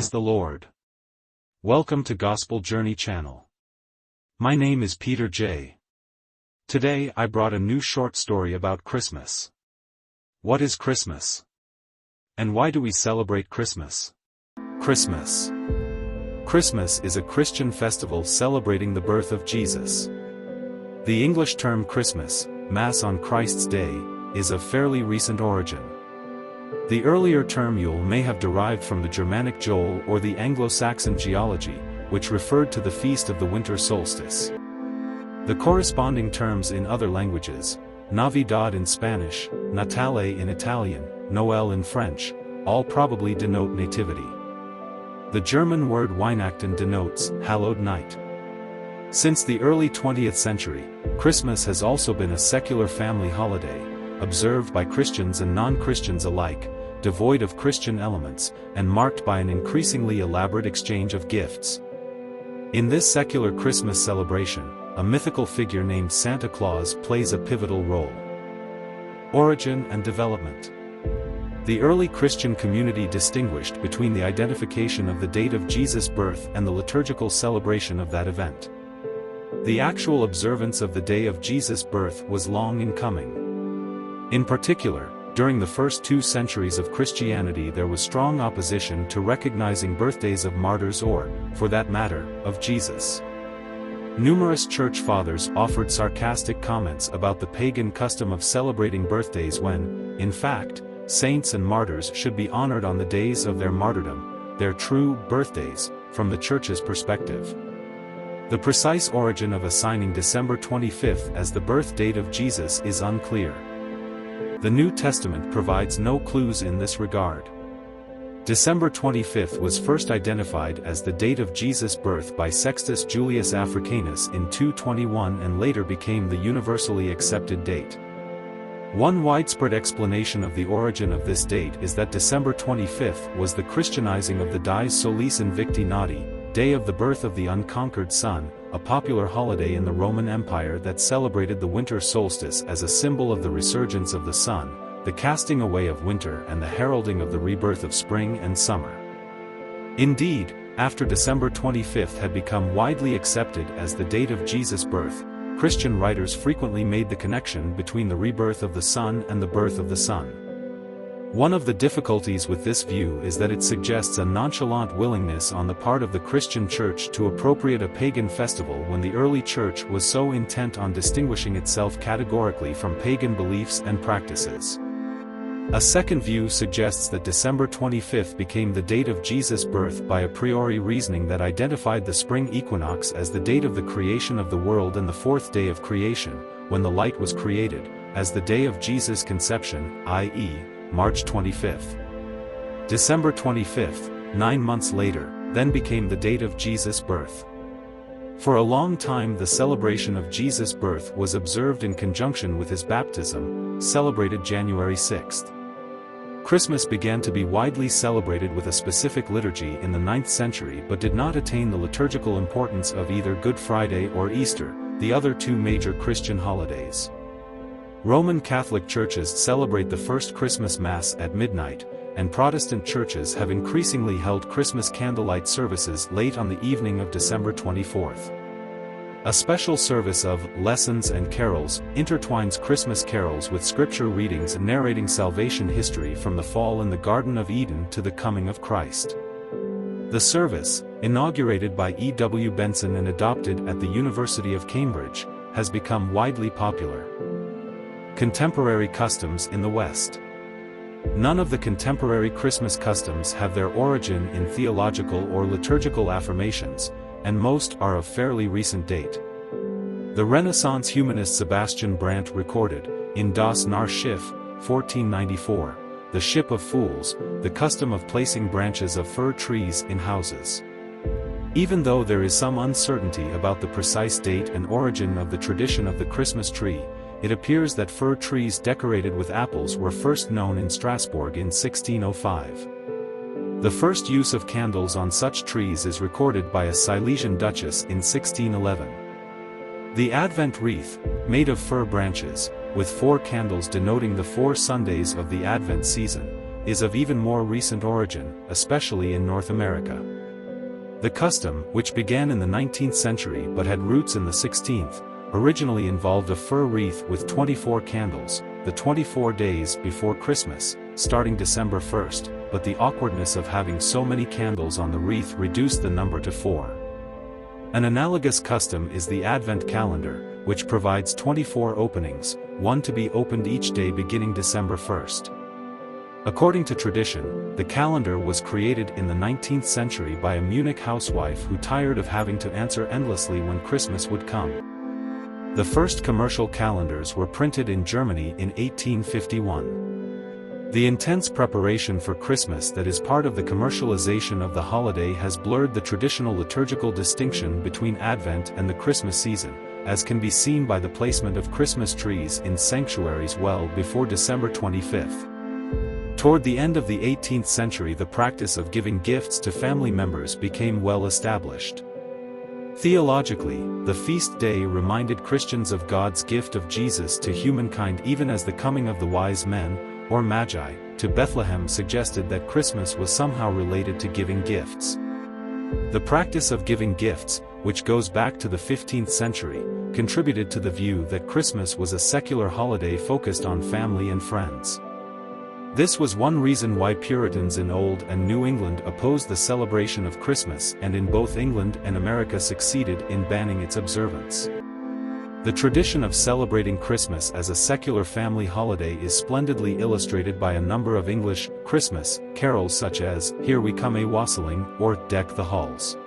Praise the Lord. Welcome to Gospel Journey Channel. My name is Peter J. Today I brought a new short story about Christmas. What is Christmas? And why do we celebrate Christmas? Christmas. Christmas is a Christian festival celebrating the birth of Jesus. The English term Christmas, Mass on Christ's Day, is of fairly recent origin. The earlier term Yule may have derived from the Germanic Joel or the Anglo-Saxon geology, which referred to the feast of the winter solstice. The corresponding terms in other languages, Navidad in Spanish, Natale in Italian, Noël in French, all probably denote nativity. The German word Weihnachten denotes hallowed night. Since the early 20th century, Christmas has also been a secular family holiday, observed by Christians and non-Christians alike, devoid of Christian elements, and marked by an increasingly elaborate exchange of gifts. In this secular Christmas celebration, a mythical figure named Santa Claus plays a pivotal role. Origin and development. The early Christian community distinguished between the identification of the date of Jesus' birth and the liturgical celebration of that event. The actual observance of the day of Jesus' birth was long in coming. In particular, during the first 2 centuries of Christianity there was strong opposition to recognizing birthdays of martyrs or, for that matter, of Jesus. Numerous church fathers offered sarcastic comments about the pagan custom of celebrating birthdays when, in fact, saints and martyrs should be honored on the days of their martyrdom, their true birthdays, from the Church's perspective. The precise origin of assigning December 25th as the birth date of Jesus is unclear. The New Testament provides no clues in this regard. December 25th was first identified as the date of Jesus' birth by Sextus Julius Africanus in 221 and later became the universally accepted date. One widespread explanation of the origin of this date is that December 25th was the Christianizing of the Dies Solis Invicti Nati, day of the birth of the unconquered sun, a popular holiday in the Roman Empire that celebrated the winter solstice as a symbol of the resurgence of the sun, the casting away of winter and the heralding of the rebirth of spring and summer. Indeed, after December 25th had become widely accepted as the date of Jesus' birth, Christian writers frequently made the connection between the rebirth of the sun and the birth of the sun. One of the difficulties with this view is that it suggests a nonchalant willingness on the part of the Christian Church to appropriate a pagan festival when the early Church was so intent on distinguishing itself categorically from pagan beliefs and practices. A second view suggests that December 25th became the date of Jesus' birth by a priori reasoning that identified the spring equinox as the date of the creation of the world and the 4th day of creation, when the light was created, as the day of Jesus' conception, i.e., March 25th. December 25th, 9 months later, then became the date of Jesus' birth. For a long time the celebration of Jesus' birth was observed in conjunction with his baptism, celebrated January 6th. Christmas began to be widely celebrated with a specific liturgy in the 9th century but did not attain the liturgical importance of either Good Friday or Easter, the other 2 major Christian holidays. Roman Catholic churches celebrate the first Christmas Mass at midnight, and Protestant churches have increasingly held Christmas candlelight services late on the evening of December 24th. A special service of Lessons and Carols intertwines Christmas carols with scripture readings narrating salvation history from the fall in the Garden of Eden to the coming of Christ. The service, inaugurated by E. W. Benson and adopted at the University of Cambridge, has become widely popular. Contemporary customs in the West. None of the contemporary Christmas customs have their origin in theological or liturgical affirmations, and most are of fairly recent date. The Renaissance humanist Sebastian Brandt recorded, in Das Narr Schiff, 1494, The Ship of Fools, the custom of placing branches of fir trees in houses. Even though there is some uncertainty about the precise date and origin of the tradition of the Christmas tree, it appears that fir trees decorated with apples were first known in Strasbourg in 1605. The first use of candles on such trees is recorded by a Silesian duchess in 1611. The Advent wreath, made of fir branches, with 4 candles denoting the 4 Sundays of the Advent season, is of even more recent origin, especially in North America. The custom, which began in the 19th century but had roots in the 16th, originally involved a fir wreath with 24 candles, the 24 days before Christmas, starting December 1st, but the awkwardness of having so many candles on the wreath reduced the number to 4. An analogous custom is the Advent calendar, which provides 24 openings, one to be opened each day beginning December 1st. According to tradition, the calendar was created in the 19th century by a Munich housewife who tired of having to answer endlessly when Christmas would come. The first commercial calendars were printed in Germany in 1851. The intense preparation for Christmas that is part of the commercialization of the holiday has blurred the traditional liturgical distinction between Advent and the Christmas season, as can be seen by the placement of Christmas trees in sanctuaries well before December 25th. Toward the end of the 18th century, the practice of giving gifts to family members became well established. Theologically, the feast day reminded Christians of God's gift of Jesus to humankind, even as the coming of the wise men, or magi, to Bethlehem suggested that Christmas was somehow related to giving gifts. The practice of giving gifts, which goes back to the 15th century, contributed to the view that Christmas was a secular holiday focused on family and friends. This was one reason why Puritans in Old and New England opposed the celebration of Christmas and in both England and America succeeded in banning its observance. The tradition of celebrating Christmas as a secular family holiday is splendidly illustrated by a number of English Christmas carols such as "Here We Come a Wassailing" or "Deck the Halls."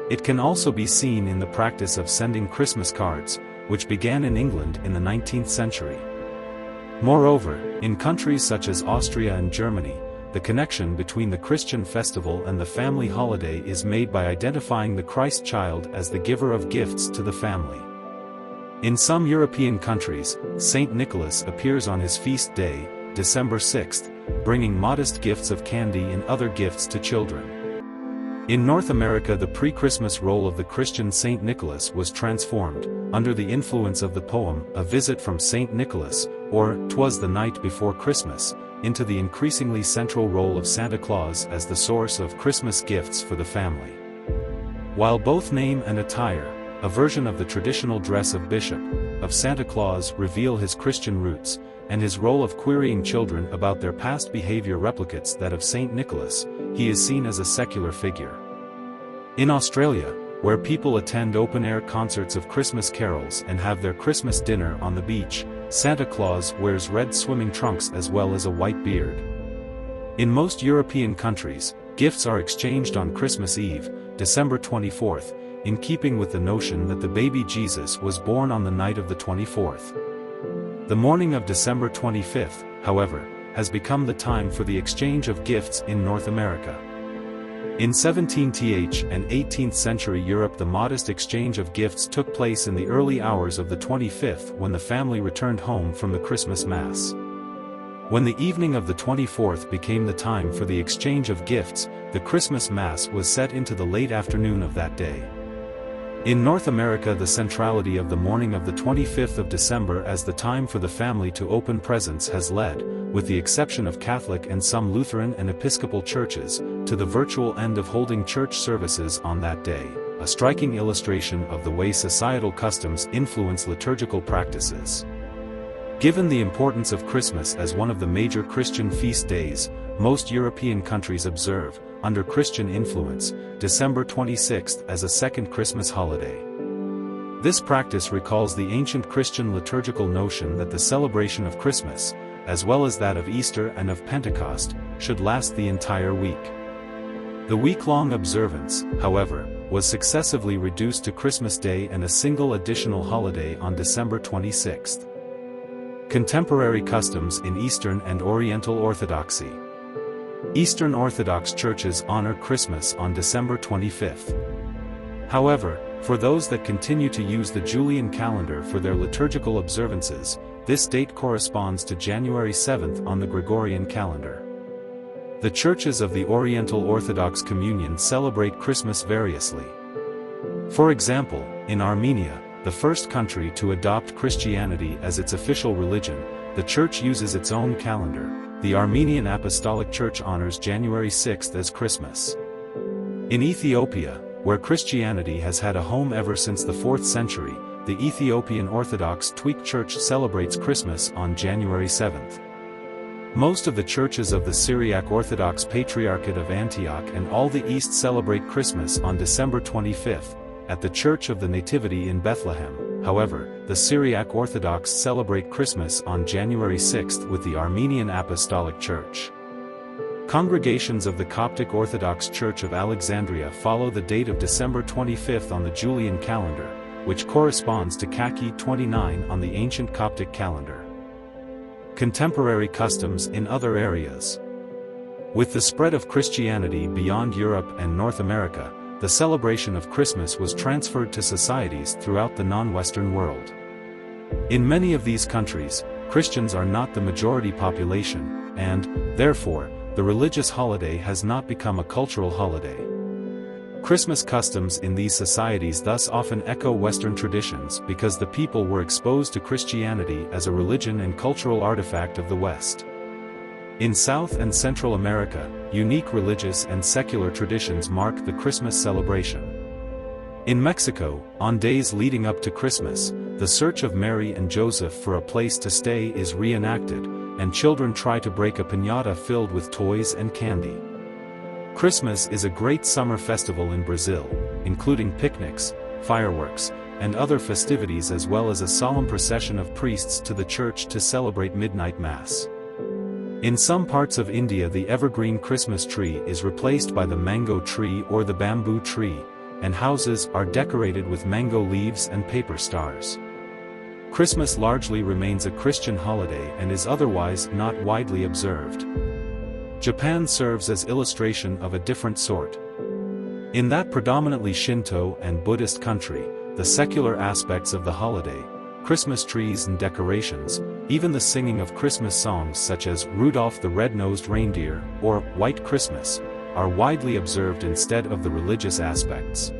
It can also be seen in the practice of sending Christmas cards, which began in England in the 19th century. Moreover, in countries such as Austria and Germany, the connection between the Christian festival and the family holiday is made by identifying the Christ child as the giver of gifts to the family. In some European countries, Saint Nicholas appears on his feast day, December 6th, bringing modest gifts of candy and other gifts to children. In North America, the pre-Christmas role of the Christian Saint Nicholas was transformed, under the influence of the poem "A Visit from Saint Nicholas," or "'Twas the Night Before Christmas," into the increasingly central role of Santa Claus as the source of Christmas gifts for the family. While both name and attire, a version of the traditional dress of Bishop, of Santa Claus, reveal his Christian roots, and his role of querying children about their past behavior replicates that of Saint Nicholas, he is seen as a secular figure. In Australia, where people attend open-air concerts of Christmas carols and have their Christmas dinner on the beach, Santa Claus wears red swimming trunks as well as a white beard. In most European countries, gifts are exchanged on Christmas Eve, December 24th, in keeping with the notion that the baby Jesus was born on the night of the 24th. The morning of December 25th, however, has become the time for the exchange of gifts in North America. In 17th and 18th century Europe, the modest exchange of gifts took place in the early hours of the 25th when the family returned home from the Christmas Mass. When the evening of the 24th became the time for the exchange of gifts, the Christmas Mass was set into the late afternoon of that day. In North America, the centrality of the morning of the 25th of December as the time for the family to open presents has led, with the exception of Catholic and some Lutheran and Episcopal churches, to the virtual end of holding church services on that day, a striking illustration of the way societal customs influence liturgical practices. Given the importance of Christmas as one of the major Christian feast days, most European countries observe, under Christian influence, December 26th as a second Christmas holiday. This practice recalls the ancient Christian liturgical notion that the celebration of Christmas, as well as that of Easter and of Pentecost, should last the entire week. The week-long observance, however, was successively reduced to Christmas Day and a single additional holiday on December 26th. Contemporary customs in Eastern and Oriental Orthodoxy. Eastern Orthodox churches honor Christmas on December 25th. However, for those that continue to use the Julian calendar for their liturgical observances, this date corresponds to January 7th on the Gregorian calendar. The churches of the Oriental Orthodox Communion celebrate Christmas variously. For example, in Armenia, the first country to adopt Christianity as its official religion, the church uses its own calendar, the Armenian Apostolic Church honors January 6 as Christmas. In Ethiopia, where Christianity has had a home ever since the 4th century, the Ethiopian Orthodox Tweak Church celebrates Christmas on January 7th. Most of the churches of the Syriac Orthodox Patriarchate of Antioch and all the East celebrate Christmas on December 25th, at the Church of the Nativity in Bethlehem. However, the Syriac Orthodox celebrate Christmas on January 6th with the Armenian Apostolic Church. Congregations of the Coptic Orthodox Church of Alexandria follow the date of December 25th on the Julian calendar, which corresponds to Kaki 29 on the ancient Coptic calendar. Contemporary customs in other areas. With the spread of Christianity beyond Europe and North America, the celebration of Christmas was transferred to societies throughout the non-Western world. In many of these countries, Christians are not the majority population, and, therefore, the religious holiday has not become a cultural holiday. Christmas customs in these societies thus often echo Western traditions because the people were exposed to Christianity as a religion and cultural artifact of the West. In South and Central America, unique religious and secular traditions mark the Christmas celebration. In Mexico, on days leading up to Christmas, the search of Mary and Joseph for a place to stay is reenacted, and children try to break a piñata filled with toys and candy. Christmas is a great summer festival in Brazil, including picnics, fireworks, and other festivities as well as a solemn procession of priests to the church to celebrate midnight mass. In some parts of India, the evergreen Christmas tree is replaced by the mango tree or the bamboo tree, and houses are decorated with mango leaves and paper stars. Christmas largely remains a Christian holiday and is otherwise not widely observed. Japan serves as illustration of a different sort. In that predominantly Shinto and Buddhist country, the secular aspects of the holiday, Christmas trees and decorations, even the singing of Christmas songs such as Rudolph the Red-Nosed Reindeer or White Christmas, are widely observed instead of the religious aspects.